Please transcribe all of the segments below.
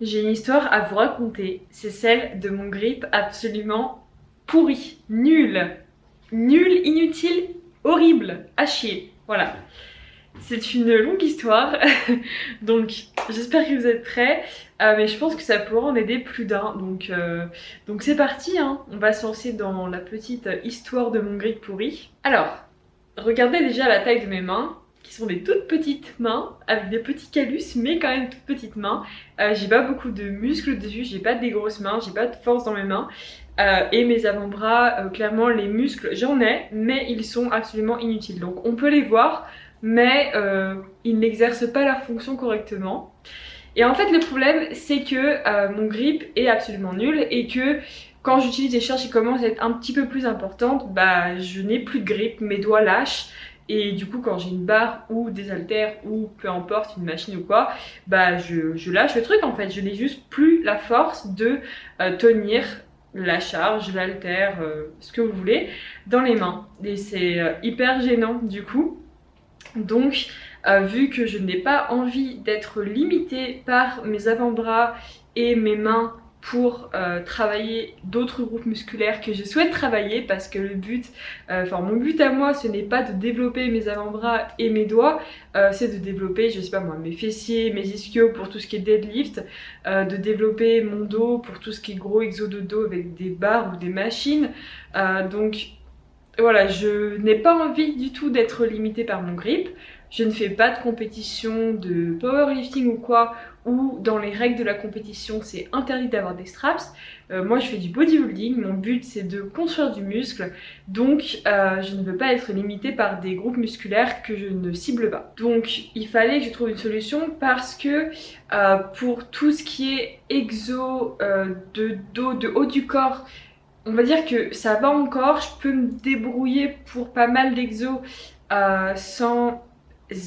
J'ai une histoire à vous raconter, c'est celle de mon grip absolument pourri, nul, inutile, horrible, à chier, voilà. C'est une longue histoire, donc j'espère que vous êtes prêts, mais je pense que ça pourra en aider plus d'un, donc c'est parti, hein. On va se lancer dans la petite histoire de mon grip pourri. Alors, regardez déjà la taille de mes mains, qui sont des toutes petites mains, avec des petits callus, mais quand même toutes petites mains. J'ai pas beaucoup de muscles dessus, j'ai pas des grosses mains, j'ai pas de force dans mes mains. Et mes avant-bras, clairement les muscles j'en ai, mais ils sont absolument inutiles. Donc on peut les voir, mais ils n'exercent pas leur fonction correctement. Et en fait le problème c'est que mon grip est absolument nul et que quand j'utilise des charges qui commencent à être un petit peu plus importantes, bah je n'ai plus de grip, mes doigts lâchent. Et du coup quand j'ai une barre ou des haltères ou peu importe une machine ou quoi, bah je lâche le truc en fait, je n'ai juste plus la force de tenir la charge, l'haltère, ce que vous voulez, dans les mains. Et c'est hyper gênant du coup. Donc vu que je n'ai pas envie d'être limitée par mes avant-bras et mes mains pour travailler d'autres groupes musculaires que je souhaite travailler, parce que le but, mon but à moi ce n'est pas de développer mes avant-bras et mes doigts, c'est de développer, je sais pas moi, mes fessiers, mes ischios pour tout ce qui est deadlift, de développer mon dos pour tout ce qui est gros exo de dos avec des barres ou des machines, donc voilà, je n'ai pas envie du tout d'être limitée par mon grip. Je ne fais pas de compétition de powerlifting ou quoi, où dans les règles de la compétition c'est interdit d'avoir des straps. Moi je fais du bodybuilding, mon but c'est de construire du muscle, donc je ne veux pas être limitée par des groupes musculaires que je ne cible pas. Donc il fallait que je trouve une solution parce que pour tout ce qui est exo de dos, de haut du corps, on va dire que ça va encore, je peux me débrouiller pour pas mal d'exos sans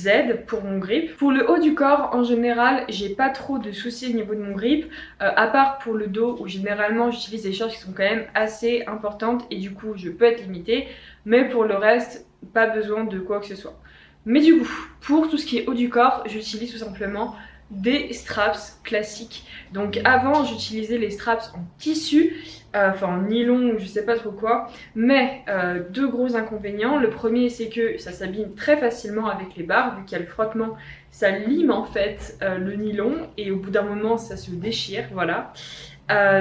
aide pour mon grip. Pour le haut du corps, en général, j'ai pas trop de soucis au niveau de mon grip, à part pour le dos où généralement j'utilise des charges qui sont quand même assez importantes et du coup je peux être limitée, mais pour le reste, pas besoin de quoi que ce soit. Mais du coup, pour tout ce qui est haut du corps, j'utilise tout simplement des straps classiques. Donc avant j'utilisais les straps en tissu, en nylon ou je sais pas trop quoi, mais deux gros inconvénients. Le premier c'est que ça s'abîme très facilement avec les barres, vu qu'il y a le frottement, ça lime en fait le nylon et au bout d'un moment ça se déchire, voilà.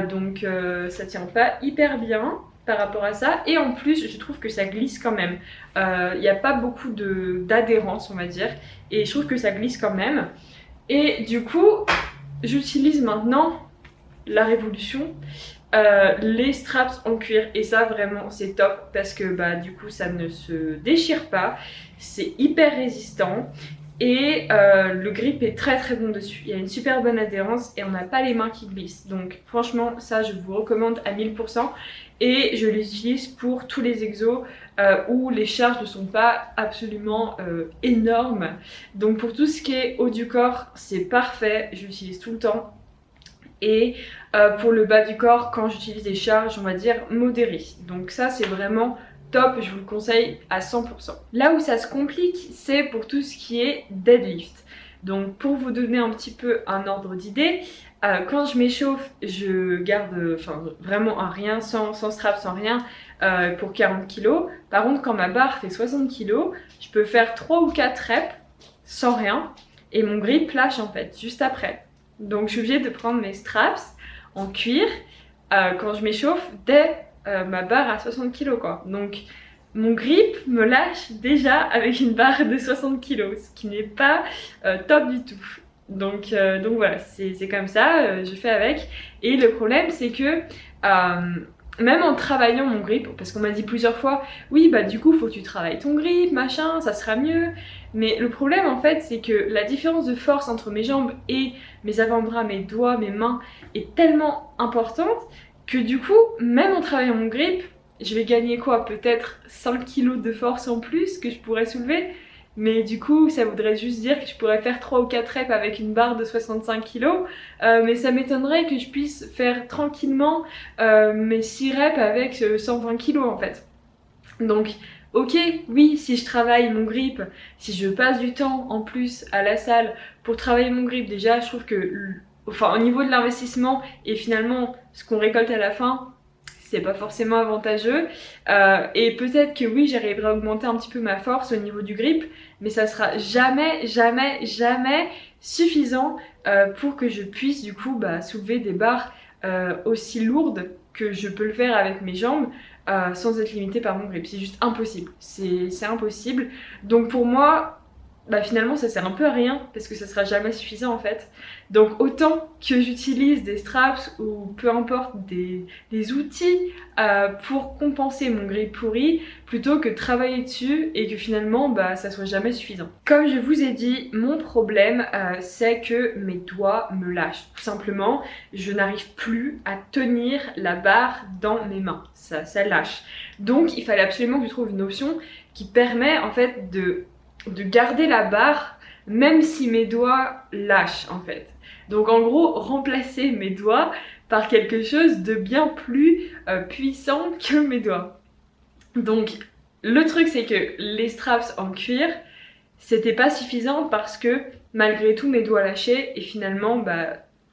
Donc ça tient pas hyper bien par rapport à ça, et en plus je trouve que ça glisse quand même. Il n'y a pas beaucoup d'adhérence on va dire, et je trouve que ça glisse quand même. Et du coup, j'utilise maintenant la révolution, les straps en cuir, et ça vraiment c'est top parce que bah du coup ça ne se déchire pas, c'est hyper résistant et le grip est très très bon dessus. Il y a une super bonne adhérence et on n'a pas les mains qui glissent, donc franchement ça je vous recommande à 1000%. Et je les utilise pour tous les exos où les charges ne sont pas absolument énormes. Donc pour tout ce qui est haut du corps, c'est parfait, j'utilise tout le temps. Et pour le bas du corps, quand j'utilise des charges, on va dire modérées. Donc ça c'est vraiment top, je vous le conseille à 100%. Là où ça se complique, c'est pour tout ce qui est deadlift. Donc pour vous donner un petit peu un ordre d'idée, quand je m'échauffe, je garde vraiment un rien, sans strap, sans rien, pour 40 kg. Par contre, quand ma barre fait 60 kg, je peux faire 3 ou 4 reps sans rien et mon grip lâche en fait, juste après. Donc je suis obligée de prendre mes straps en cuir quand je m'échauffe dès ma barre à 60 kg quoi. Donc mon grip me lâche déjà avec une barre de 60 kg, ce qui n'est pas top du tout. Donc voilà, c'est comme ça, je fais avec. Et le problème c'est que même en travaillant mon grip, parce qu'on m'a dit plusieurs fois, oui bah du coup faut que tu travailles ton grip, machin, ça sera mieux. Mais le problème en fait c'est que la différence de force entre mes jambes et mes avant-bras, mes doigts, mes mains est tellement importante que du coup, même en travaillant mon grip, je vais gagner quoi? Peut-être 5 kg de force en plus que je pourrais soulever. Mais du coup, ça voudrait juste dire que je pourrais faire 3 ou 4 reps avec une barre de 65 kg. Mais ça m'étonnerait que je puisse faire tranquillement mes 6 reps avec 120 kg en fait. Donc, ok, oui, si je travaille mon grip, si je passe du temps en plus à la salle pour travailler mon grip, déjà je trouve que enfin au niveau de l'investissement et finalement ce qu'on récolte à la fin, c'est pas forcément avantageux. Et peut-être que oui, j'arriverai à augmenter un petit peu ma force au niveau du grip, mais ça sera jamais, jamais, jamais suffisant pour que je puisse du coup soulever des barres aussi lourdes que je peux le faire avec mes jambes sans être limitée par mon grip. C'est juste impossible. C'est impossible. Donc pour moi, finalement ça sert un peu à rien parce que ça sera jamais suffisant en fait. Donc autant que j'utilise des straps ou peu importe des outils pour compenser mon grip pourri plutôt que de travailler dessus et que finalement ça soit jamais suffisant. Comme je vous ai dit, mon problème c'est que mes doigts me lâchent. Tout simplement, je n'arrive plus à tenir la barre dans mes mains. Ça lâche. Donc il fallait absolument que je trouve une option qui permet en fait de garder la barre même si mes doigts lâchent en fait. Donc en gros, remplacer mes doigts par quelque chose de bien plus puissant que mes doigts. Donc le truc c'est que les straps en cuir, c'était pas suffisant parce que malgré tout mes doigts lâchaient et finalement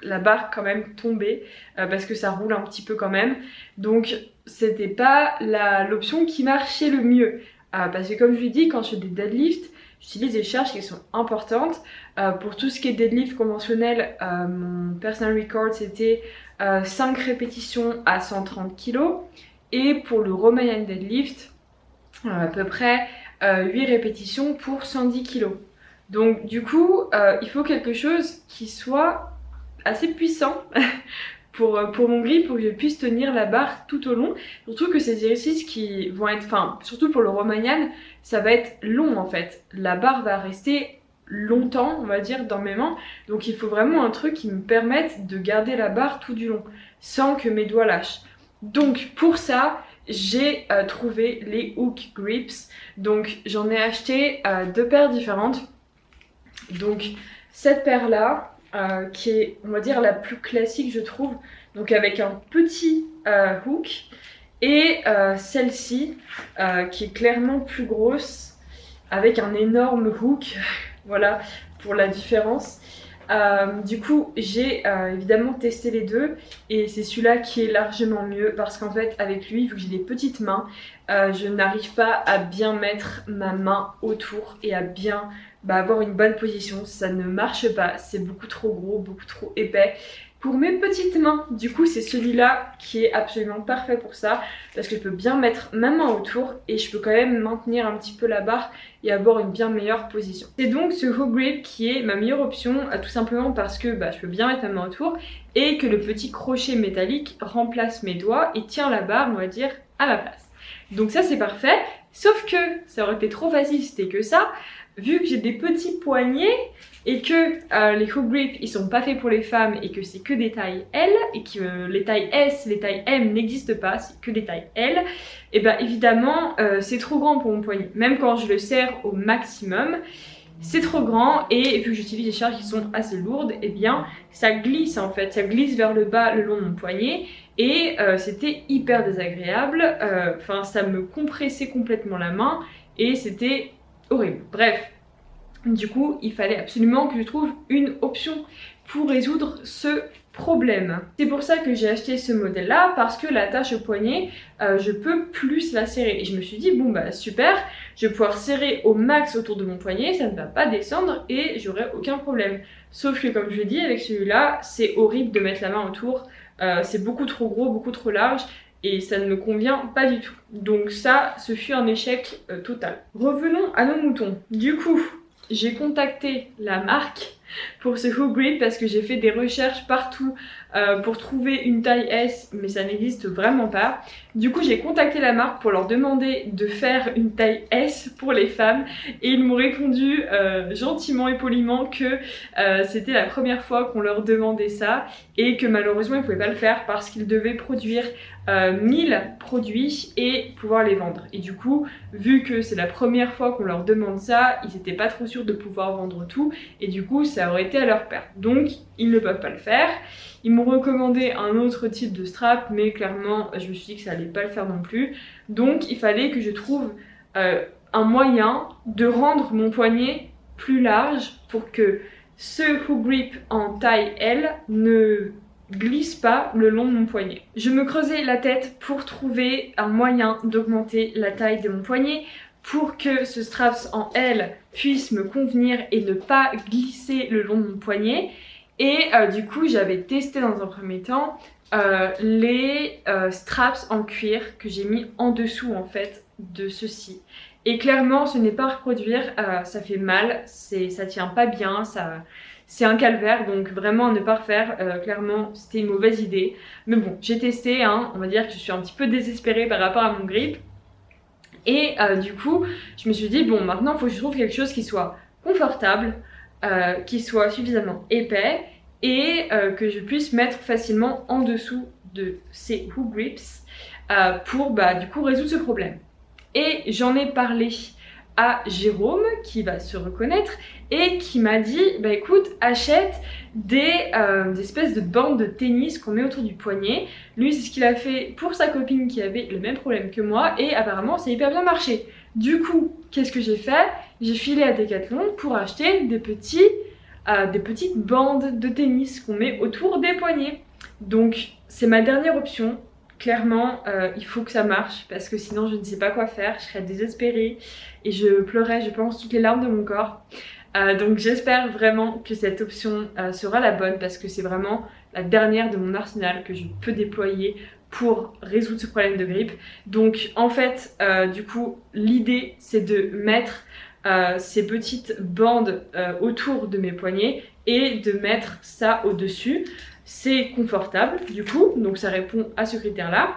la barre quand même tombait parce que ça roule un petit peu quand même. Donc c'était pas l'option qui marchait le mieux. Parce que comme je vous l'ai dit, quand je fais des deadlifts, j'utilise des charges qui sont importantes. Pour tout ce qui est deadlift conventionnel, mon personal record c'était 5 répétitions à 130 kg. Et pour le Romanian deadlift, à peu près 8 répétitions pour 110 kg. Donc du coup, il faut quelque chose qui soit assez puissant pour mon grip, pour que je puisse tenir la barre tout au long. Surtout que ces exercices qui vont être, surtout pour le Romanian, ça va être long en fait. La barre va rester longtemps, on va dire, dans mes mains. Donc il faut vraiment un truc qui me permette de garder la barre tout du long, sans que mes doigts lâchent. Donc pour ça, j'ai trouvé les Hook Grips. Donc j'en ai acheté 2 paires différentes. Donc cette paire là, qui est, on va dire, la plus classique je trouve, donc avec un petit hook, et celle-ci qui est clairement plus grosse avec un énorme hook. Voilà pour la différence. Du coup j'ai évidemment testé les deux et c'est celui-là qui est largement mieux parce qu'en fait avec lui, vu que j'ai des petites mains, je n'arrive pas à bien mettre ma main autour et à bien avoir une bonne position. Ça ne marche pas, c'est beaucoup trop gros, beaucoup trop épais pour mes petites mains. Du coup c'est celui-là qui est absolument parfait pour ça parce que je peux bien mettre ma main autour et je peux quand même maintenir un petit peu la barre et avoir une bien meilleure position. C'est donc ce Hook Grip qui est ma meilleure option, tout simplement parce que je peux bien mettre ma main autour et que le petit crochet métallique remplace mes doigts et tient la barre, on va dire, à ma place. Donc ça c'est parfait, sauf que ça aurait été trop facile si c'était que ça, vu que j'ai des petits poignets et que les Hook Grip ils sont pas faits pour les femmes et que c'est que des tailles L et que les tailles S, les tailles M n'existent pas, c'est que des tailles L, et évidemment c'est trop grand pour mon poignet. Même quand je le serre au maximum, c'est trop grand et vu que j'utilise des charges qui sont assez lourdes, ça glisse en fait, ça glisse vers le bas le long de mon poignet et c'était hyper désagréable, ça me compressait complètement la main et c'était horrible. Bref, du coup il fallait absolument que je trouve une option pour résoudre ce problème. C'est pour ça que j'ai acheté ce modèle là, parce que l'attache au poignet, je peux plus la serrer et je me suis dit bon super, je vais pouvoir serrer au max autour de mon poignet, ça ne va pas descendre et j'aurai aucun problème. Sauf que comme je l'ai dit, avec celui-là c'est horrible de mettre la main autour, c'est beaucoup trop gros, beaucoup trop large et ça ne me convient pas du tout. Donc ça, ce fut un échec total. Revenons à nos moutons. Du coup, j'ai contacté la marque pour ce Hook Grip parce que j'ai fait des recherches partout pour trouver une taille S, mais ça n'existe vraiment pas. Du coup j'ai contacté la marque pour leur demander de faire une taille S pour les femmes et ils m'ont répondu gentiment et poliment que c'était la première fois qu'on leur demandait ça et que malheureusement ils ne pouvaient pas le faire parce qu'ils devaient produire 1000 produits et pouvoir les vendre. Et du coup, vu que c'est la première fois qu'on leur demande ça, ils n'étaient pas trop sûrs de pouvoir vendre tout et du coup ça aurait été à leur perte. Donc ils ne peuvent pas le faire. Ils m'ont recommandé un autre type de strap, mais clairement je me suis dit que ça allait pas le faire non plus. Donc il fallait que je trouve un moyen de rendre mon poignet plus large pour que ce hook grip en taille L ne glisse pas le long de mon poignet. Je me creusais la tête pour trouver un moyen d'augmenter la taille de mon poignet pour que ce straps en L puisse me convenir et ne pas glisser le long de mon poignet. Et du coup j'avais testé dans un premier temps les straps en cuir que j'ai mis en dessous en fait de ceci. Et clairement ce n'est pas à reproduire, ça fait mal, ça tient pas bien, c'est un calvaire, donc vraiment à ne pas refaire. Clairement c'était une mauvaise idée. Mais bon, j'ai testé, hein, on va dire que je suis un petit peu désespérée par rapport à mon grip. Et du coup je me suis dit bon, maintenant il faut que je trouve quelque chose qui soit confortable, qui soit suffisamment épais et que je puisse mettre facilement en dessous de ces hook grips pour du coup résoudre ce problème. Et j'en ai parlé à Jérôme qui va se reconnaître et qui m'a dit bah écoute, achète des espèces de bandes de tennis qu'on met autour du poignet. Lui c'est ce qu'il a fait pour sa copine qui avait le même problème que moi et apparemment c'est hyper bien marché. Du coup qu'est-ce que j'ai fait? J'ai filé à Decathlon pour acheter des petites bandes de tennis qu'on met autour des poignets. Donc c'est ma dernière option. Clairement, il faut que ça marche parce que sinon je ne sais pas quoi faire, je serais désespérée et je pleurais, je pense, toutes les larmes de mon corps. Donc j'espère vraiment que cette option sera la bonne parce que c'est vraiment la dernière de mon arsenal que je peux déployer pour résoudre ce problème de grip. Donc en fait, du coup, l'idée c'est de mettre ces petites bandes autour de mes poignets et de mettre ça au-dessus. C'est confortable du coup, donc ça répond à ce critère là.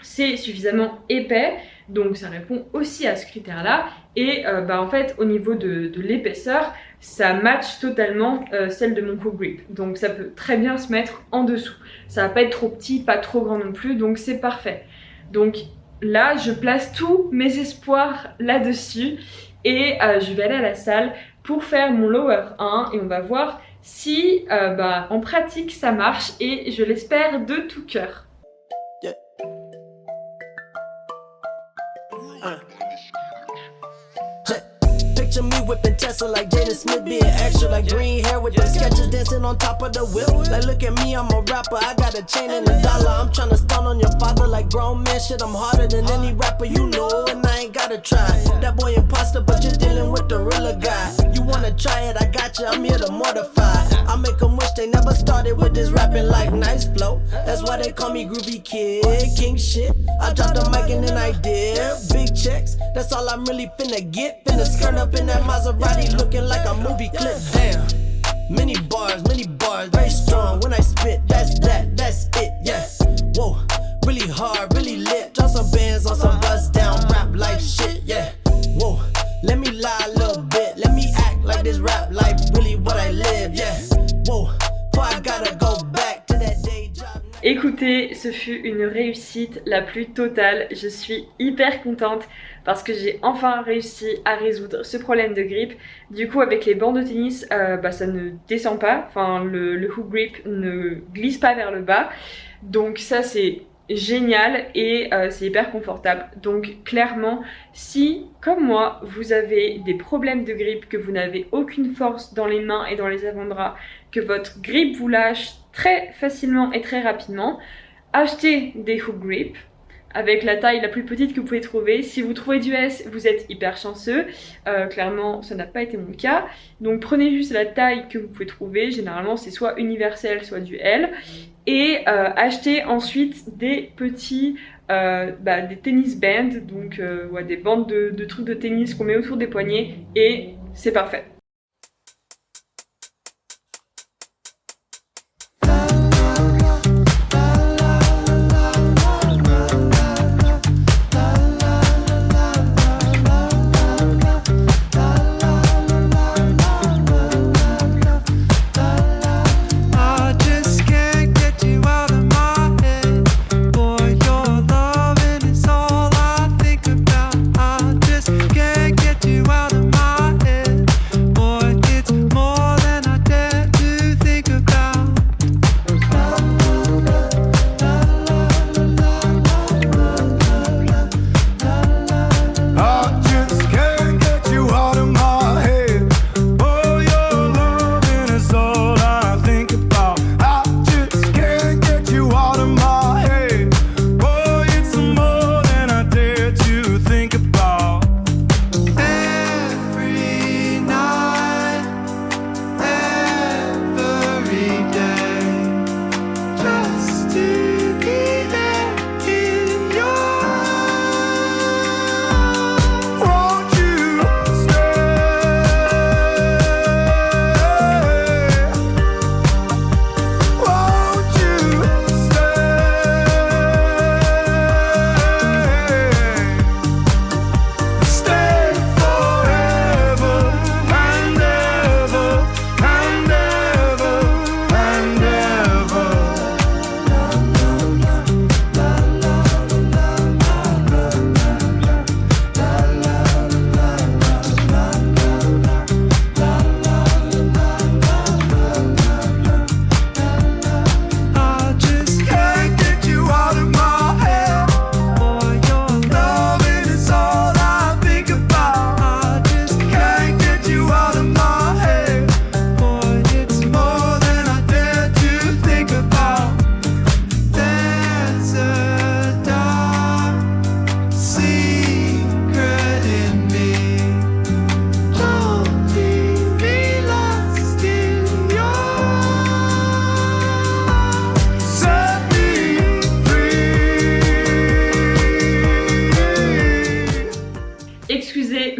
C'est suffisamment épais, donc ça répond aussi à ce critère là. Et en fait au niveau de l'épaisseur, ça match totalement celle de mon hook grip. Donc ça peut très bien se mettre en dessous. Ça va pas être trop petit, pas trop grand non plus, donc c'est parfait. Donc là je place tous mes espoirs là-dessus. Et je vais aller à la salle pour faire mon lower 1 et on va voir si en pratique ça marche et je l'espère de tout cœur. Yeah. Picture me whipping Tesla like Jaden Smith, being extra like green hair with the sketches dancing on top of the whip. Like look at me, I'm a rapper, I got a chain and a dollar. I'm tryna stun on your father like grown man shit. I'm harder than any rapper you know, and I ain't gotta try. That boy imposter, but you're dealing with the realer guy. You wanna try it, I got you, I'm here to mortify. I make them wish they never started with this rapping like nice flow. That's why they call me Groovy Kid, king shit. I drop the mic and then I dip, big checks. That's all I'm really finna get. Finna skirt up in that Maserati looking like a movie clip. Damn, many bars, very strong. When I spit, that's it, yeah. Whoa, really hard, really lit. Drop some bands on some buzz down rap life shit, yeah. Whoa, let me lie a little bit. Let me act like this rap life really what I live, yeah. Whoa, before I gotta go back to that day job. Écoutez, ce fut une réussite la plus totale. Je suis hyper contente parce que j'ai enfin réussi à résoudre ce problème de grip. Du coup avec les bandes de tennis, ça ne descend pas, enfin le hook grip ne glisse pas vers le bas. Donc ça c'est génial et c'est hyper confortable. Donc clairement, si comme moi vous avez des problèmes de grip, que vous n'avez aucune force dans les mains et dans les avant-bras, que votre grip vous lâche très facilement et très rapidement, achetez des hook grip avec la taille la plus petite que vous pouvez trouver. Si vous trouvez du S, vous êtes hyper chanceux. Clairement, ça n'a pas été mon cas. Donc prenez juste la taille que vous pouvez trouver. Généralement, c'est soit universel, soit du L. Et achetez ensuite des petits des tennis bands, donc des bandes de trucs de tennis qu'on met autour des poignets. Et c'est parfait.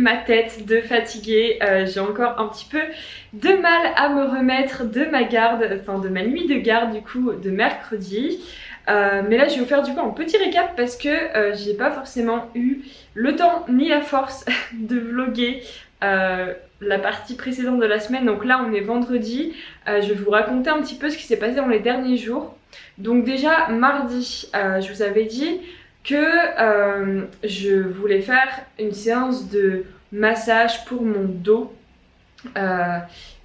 ma tête de fatiguée. J'ai encore un petit peu de mal à me remettre de ma garde, enfin de ma nuit de garde du coup de mercredi. Mais là je vais vous faire du coup un petit récap parce que j'ai pas forcément eu le temps ni la force de vlogger la partie précédente de la semaine. Donc là on est vendredi, je vais vous raconter un petit peu ce qui s'est passé dans les derniers jours. Donc déjà mardi, je vous avais dit que je voulais faire une séance de massage pour mon dos.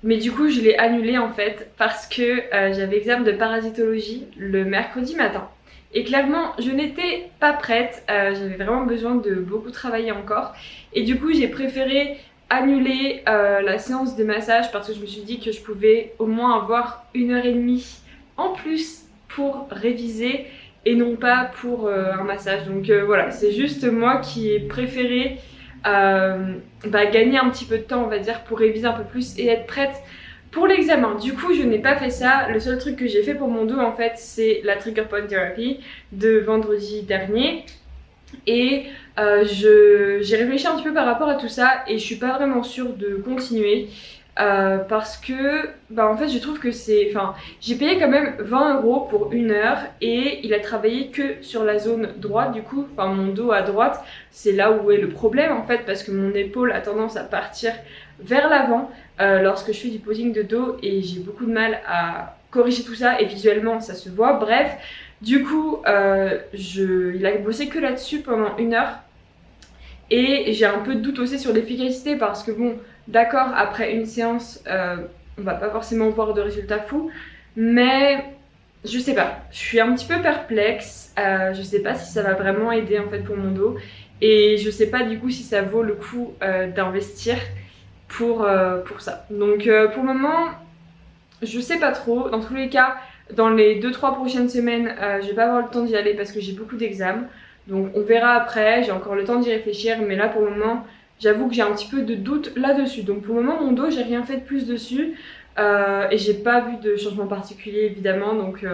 Mais du coup je l'ai annulé en fait parce que j'avais examen de parasitologie le mercredi matin. Et clairement je n'étais pas prête, j'avais vraiment besoin de beaucoup travailler encore. Et du coup j'ai préféré annuler la séance de massage parce que je me suis dit que je pouvais au moins avoir 1h30 en plus pour réviser et non pas pour un massage. Donc voilà, c'est juste moi qui ai préféré gagner un petit peu de temps on va dire pour réviser un peu plus et être prête pour l'examen. Du coup je n'ai pas fait ça, le seul truc que j'ai fait pour mon dos en fait c'est la trigger point therapy de vendredi dernier. Et j'ai réfléchi un petit peu par rapport à tout ça et je suis pas vraiment sûre de continuer parce que en fait je trouve que c'est, enfin j'ai payé quand même 20 € pour 1 heure et il a travaillé que sur la zone droite du coup, enfin mon dos à droite, c'est là où est le problème en fait parce que mon épaule a tendance à partir vers l'avant lorsque je fais du posing de dos et j'ai beaucoup de mal à corriger tout ça et visuellement ça se voit. Bref, du coup il a bossé que là-dessus pendant 1 heure et j'ai un peu de doute aussi sur l'efficacité parce que bon d'accord après une séance on va pas forcément voir de résultats fous mais je sais pas, je suis un petit peu perplexe, je sais pas si ça va vraiment aider en fait pour mon dos et je sais pas du coup si ça vaut le coup d'investir pour ça. Donc pour le moment je sais pas trop, dans tous les cas dans les 2-3 prochaines semaines je vais pas avoir le temps d'y aller parce que j'ai beaucoup d'examens. Donc on verra après, j'ai encore le temps d'y réfléchir mais là pour le moment j'avoue que j'ai un petit peu de doute là-dessus. Donc pour le moment mon dos j'ai rien fait de plus dessus et j'ai pas vu de changement particulier évidemment donc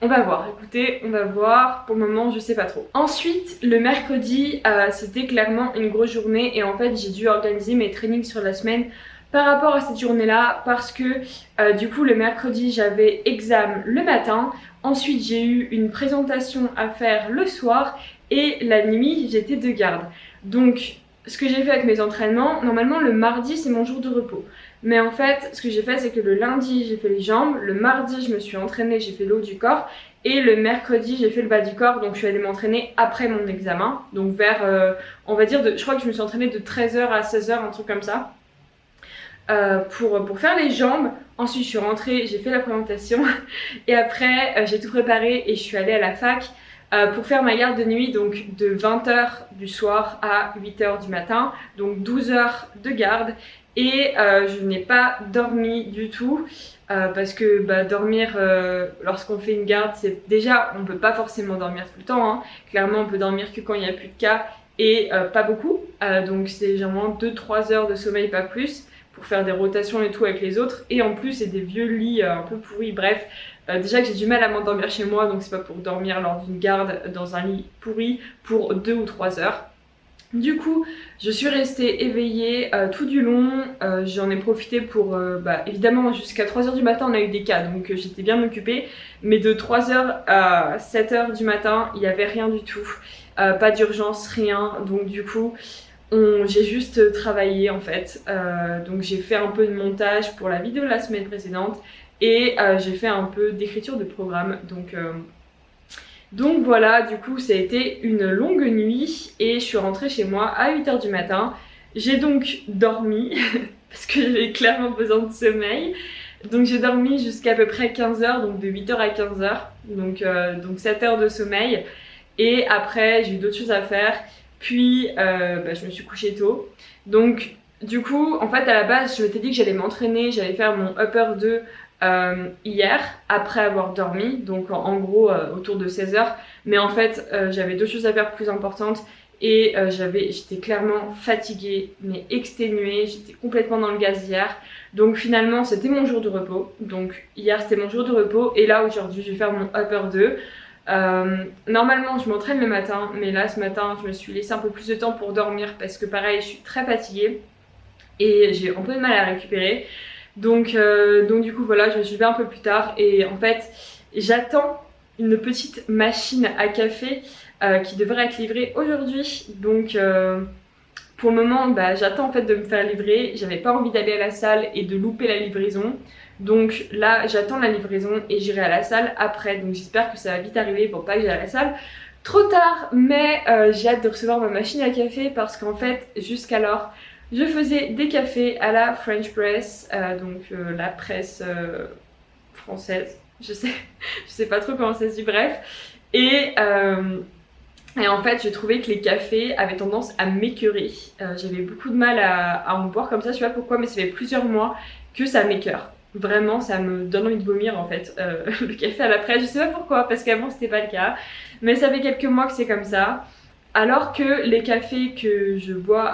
on va voir, écoutez, on va voir, pour le moment je sais pas trop. Ensuite le mercredi c'était clairement une grosse journée et en fait j'ai dû organiser mes trainings sur la semaine par rapport à cette journée là parce que du coup le mercredi j'avais examen le matin, ensuite j'ai eu une présentation à faire le soir et la nuit j'étais de garde. Donc ce que j'ai fait avec mes entraînements, normalement le mardi c'est mon jour de repos. Mais en fait ce que j'ai fait c'est que le lundi j'ai fait les jambes, le mardi je me suis entraînée, j'ai fait le haut du corps et le mercredi j'ai fait le bas du corps. Donc je suis allée m'entraîner après mon examen. Donc vers on va dire, je crois que je me suis entraînée de 13h à 16h, un truc comme ça. Pour faire les jambes. Ensuite je suis rentrée, j'ai fait la présentation et après j'ai tout préparé et je suis allée à la fac pour faire ma garde de nuit, donc de 20h du soir à 8h du matin, donc 12 heures de garde et je n'ai pas dormi du tout parce que dormir lorsqu'on fait une garde, c'est déjà on peut pas forcément dormir tout le temps hein. Clairement on peut dormir que quand il n'y a plus de cas et pas beaucoup donc c'est généralement 2-3 heures de sommeil, pas plus, pour faire des rotations et tout avec les autres et en plus c'est des vieux lits un peu pourris. Bref, déjà que j'ai du mal à m'endormir chez moi donc c'est pas pour dormir lors d'une garde dans un lit pourri pour 2 ou 3 heures. Du coup je suis restée éveillée tout du long, j'en ai profité pour évidemment jusqu'à 3h du matin on a eu des cas donc j'étais bien occupée, mais de 3h à 7h du matin il n'y avait rien du tout, pas d'urgence, rien. Donc du coup j'ai juste travaillé en fait, donc j'ai fait un peu de montage pour la vidéo de la semaine précédente et j'ai fait un peu d'écriture de programme donc voilà, du coup ça a été une longue nuit et je suis rentrée chez moi à 8h du matin. J'ai donc dormi parce que j'avais clairement besoin de sommeil, donc j'ai dormi jusqu'à peu près 15h, donc de 8h à 15h, donc 7 heures de sommeil et après j'ai eu d'autres choses à faire. Puis je me suis couchée tôt. Donc du coup en fait à la base je m'étais dit que j'allais m'entraîner, j'allais faire mon upper 2 hier après avoir dormi, donc en gros autour de 16h. Mais en fait j'avais d'autres choses à faire plus importantes et j'étais clairement fatiguée mais exténuée, j'étais complètement dans le gaz hier. Donc finalement c'était mon jour de repos, donc hier c'était mon jour de repos et là aujourd'hui je vais faire mon upper 2. Normalement je m'entraîne le matin, mais là ce matin je me suis laissé un peu plus de temps pour dormir parce que pareil je suis très fatiguée et j'ai un peu de mal à récupérer. Donc du coup voilà, je me suis levée un peu plus tard et en fait j'attends une petite machine à café qui devrait être livrée aujourd'hui. Donc pour le moment j'attends en fait de me faire livrer. J'avais pas envie d'aller à la salle et de louper la livraison. Donc là j'attends la livraison et j'irai à la salle après. Donc j'espère que ça va vite arriver pour pas que j'aille à la salle trop tard. Mais j'ai hâte de recevoir ma machine à café parce qu'en fait jusqu'alors je faisais des cafés à la French Press, la presse française, je sais pas trop comment ça se dit, bref. Et en fait j'ai trouvé que les cafés avaient tendance à m'écœurer. J'avais beaucoup de mal à en boire comme ça, je sais pas pourquoi, mais ça fait plusieurs mois que ça m'écœure. Vraiment ça me donne envie de vomir en fait, le café à la presse, je sais pas pourquoi, parce qu'avant c'était pas le cas. Mais ça fait quelques mois que c'est comme ça. Alors que les cafés que je bois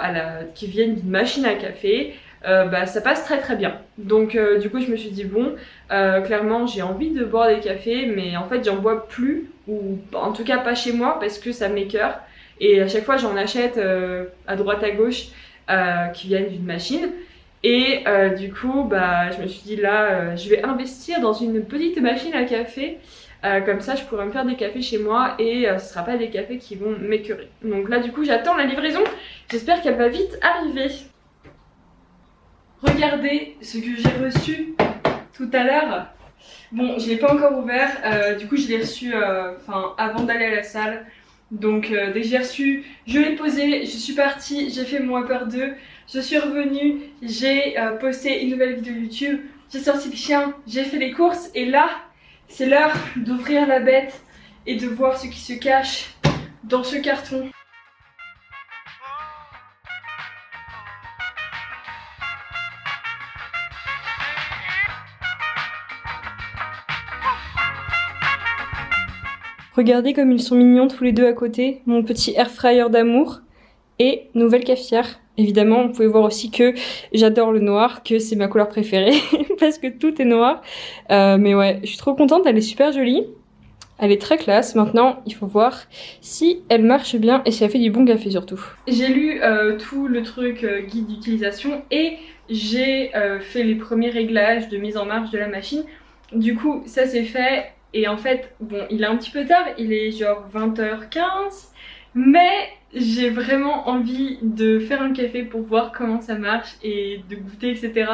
qui viennent d'une machine à café, ça passe très très bien. Donc du coup je me suis dit bon, clairement j'ai envie de boire des cafés, mais en fait j'en bois plus, ou en tout cas pas chez moi parce que ça m'écœure. Et à chaque fois j'en achète à droite à gauche qui viennent d'une machine. Et du coup je me suis dit là je vais investir dans une petite machine à café. Comme ça je pourrais me faire des cafés chez moi et ce sera pas des cafés qui vont m'écœurer. Donc là du coup j'attends la livraison, j'espère qu'elle va vite arriver. Regardez ce que j'ai reçu tout à l'heure. Bon je l'ai pas encore ouvert, du coup je l'ai reçu avant d'aller à la salle. Donc dès que j'ai reçu, je l'ai posé, je suis partie, j'ai fait mon Whopper 2, je suis revenue, j'ai posté une nouvelle vidéo YouTube, j'ai sorti le chien, j'ai fait les courses et là c'est l'heure d'ouvrir la bête et de voir ce qui se cache dans ce carton. Regardez comme ils sont mignons tous les deux à côté, mon petit air fryer d'amour et nouvelle cafetière. Évidemment, vous pouvez voir aussi que j'adore le noir, que c'est ma couleur préférée parce que tout est noir. Mais ouais, je suis trop contente, elle est super jolie. Elle est très classe. Maintenant, il faut voir si elle marche bien et si elle fait du bon café surtout. J'ai lu tout le truc guide d'utilisation et j'ai fait les premiers réglages de mise en marche de la machine. Du coup, ça c'est fait. Et en fait, bon, il est un petit peu tard, il est genre 20h15. Mais j'ai vraiment envie de faire un café pour voir comment ça marche et de goûter, etc.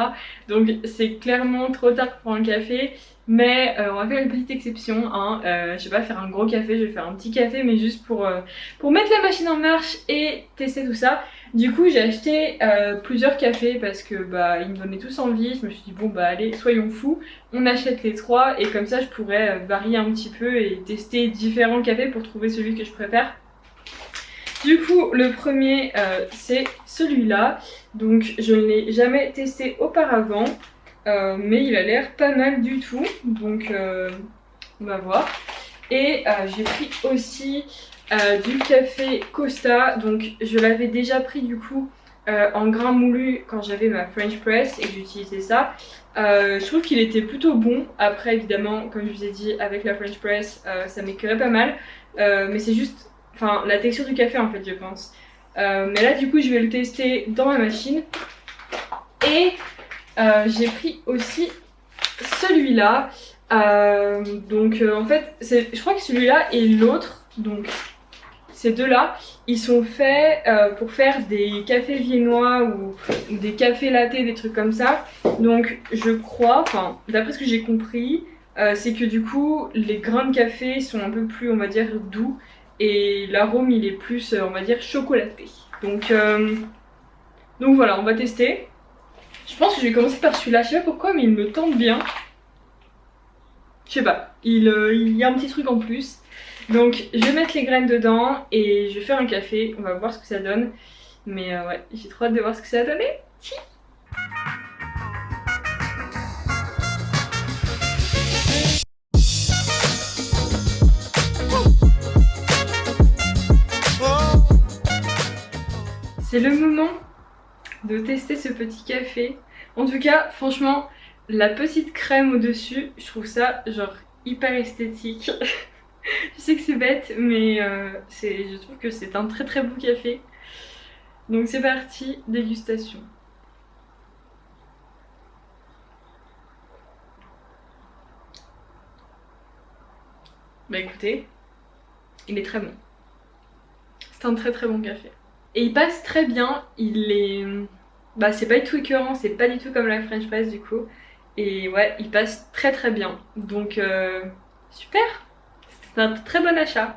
Donc c'est clairement trop tard pour prendre un café. Mais on va faire une petite exception, hein. Je vais pas faire un gros café, je vais faire un petit café, mais juste pour mettre la machine en marche et tester tout ça. Du coup j'ai acheté plusieurs cafés parce que ils me donnaient tous envie. Je me suis dit bon allez, soyons fous, on achète les trois et comme ça je pourrais varier un petit peu et tester différents cafés pour trouver celui que je préfère. Du coup le premier c'est celui-là, donc je ne l'ai jamais testé auparavant. Mais il a l'air pas mal du tout, donc on va voir. Et j'ai pris aussi du café Costa, donc je l'avais déjà pris du coup en grains moulus quand j'avais ma French Press et que j'utilisais ça. Je trouve qu'il était plutôt bon. Après évidemment comme je vous ai dit avec la French Press ça m'écœurait pas mal, mais c'est juste la texture du café en fait je pense. Mais là du coup je vais le tester dans ma machine. Et j'ai pris aussi celui-là, en fait je crois que celui-là et l'autre, donc ces deux-là, ils sont faits pour faire des cafés viennois ou des cafés lattés, des trucs comme ça. Donc je crois, d'après ce que j'ai compris, c'est que du coup les grains de café sont un peu plus, on va dire, doux et l'arôme il est plus, on va dire, chocolaté. Donc voilà, on va tester. Je pense que je vais commencer par celui-là, je sais pas pourquoi mais il me tente bien. Je sais pas, il y a un petit truc en plus. Donc je vais mettre les graines dedans et je vais faire un café, on va voir ce que ça donne. Mais ouais, j'ai trop hâte de voir ce que ça va donner. C'est le moment de tester ce petit café. En tout cas, franchement, la petite crème au dessus, je trouve ça genre hyper esthétique. Je sais que c'est bête, mais je trouve que c'est un très très beau café. Donc c'est parti, dégustation. Bah écoutez, il est très bon. C'est un très très bon café. Et il passe très bien, il est... Bah c'est pas du tout écœurant, c'est pas du tout comme la French Press du coup. Et ouais, il passe très très bien. Donc super, c'est un très bon achat.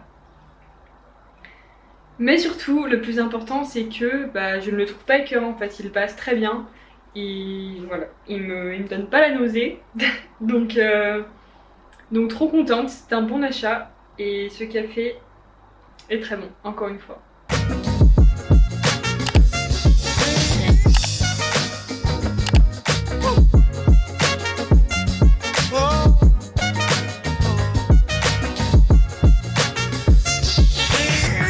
Mais surtout, le plus important, c'est que bah, je ne le trouve pas écœurant en fait, il passe très bien. Voilà, il me donne pas la nausée. donc, donc trop contente, c'est un bon achat. Et ce café est très bon, encore une fois.